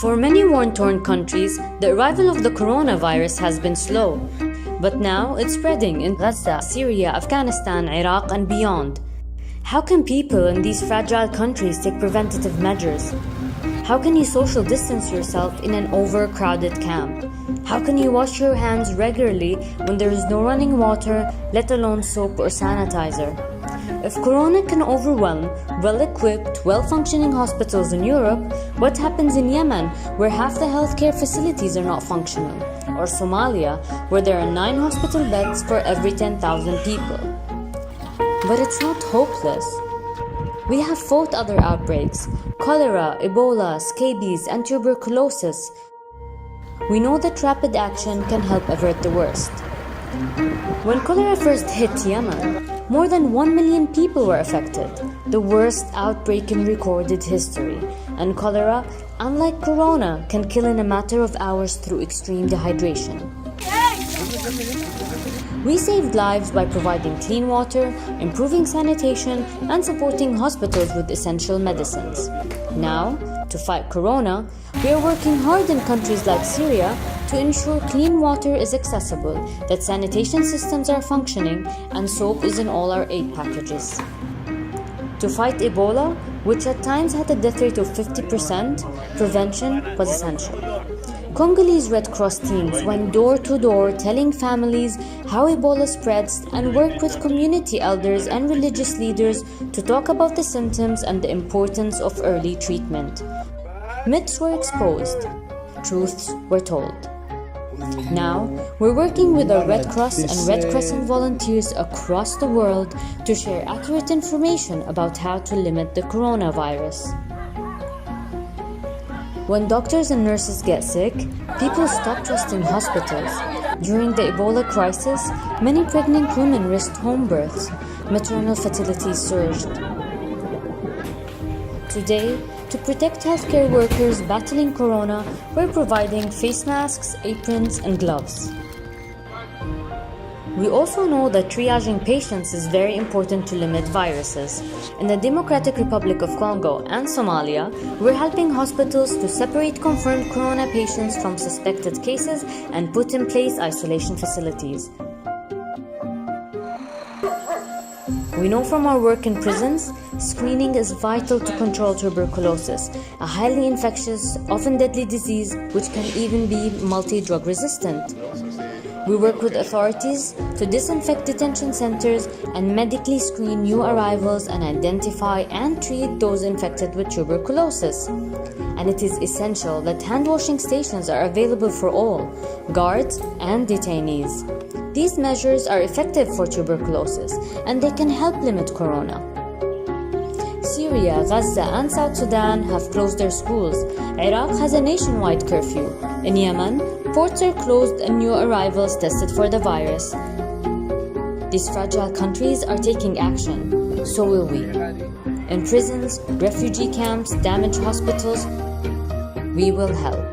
For many war-torn countries, the arrival of the coronavirus has been slow. But now it's spreading in Gaza, Syria, Afghanistan, Iraq, and beyond. How can people in these fragile countries take preventative measures? How can you social distance yourself in an overcrowded camp? How can you wash your hands regularly when there is no running water, let alone soap or sanitizer? If corona can overwhelm well-equipped, well-functioning hospitals in Europe, what happens in Yemen, where half the healthcare facilities are not functional? Or Somalia, where there are 9 hospital beds for every 10,000 people? But it's not hopeless. We have fought other outbreaks: cholera, Ebola, scabies, and tuberculosis. We know that rapid action can help avert the worst. When cholera first hit Yemen, more than 1 million people were affected, the worst outbreak in recorded history. And cholera, unlike corona, can kill in a matter of hours through extreme dehydration. We saved lives by providing clean water, improving sanitation, and supporting hospitals with essential medicines. Now, to fight corona, we are working hard in countries like Syria to ensure clean water is accessible, that sanitation systems are functioning, and soap is in all our aid packages. To fight Ebola, which at times had a death rate of 50%, prevention was essential. Congolese Red Cross teams went door to door telling families how Ebola spreads and worked with community elders and religious leaders to talk about the symptoms and the importance of early treatment. Myths were exposed, truths were told. Now, we're working with our Red Cross and Red Crescent volunteers across the world to share accurate information about how to limit the coronavirus. When doctors and nurses get sick, people stop trusting hospitals. During the Ebola crisis, many pregnant women risked home births. Maternal fertility surged. Today, to protect healthcare workers battling corona, we're providing face masks, aprons, and gloves. We also know that triaging patients is very important to limit viruses. In the Democratic Republic of Congo and Somalia, we're helping hospitals to separate confirmed corona patients from suspected cases and put in place isolation facilities. We know from our work in prisons, screening is vital to control tuberculosis, a highly infectious, often deadly disease which can even be multi-drug resistant. We work with authorities to disinfect detention centers and medically screen new arrivals and identify and treat those infected with tuberculosis. And it is essential that hand-washing stations are available for all, guards and detainees. These measures are effective for tuberculosis and they can help limit corona. Syria, Gaza, and South Sudan have closed their schools. Iraq has a nationwide curfew. In Yemen, ports are closed and new arrivals tested for the virus. These fragile countries are taking action. So will we. In prisons, refugee camps, damaged hospitals, we will help.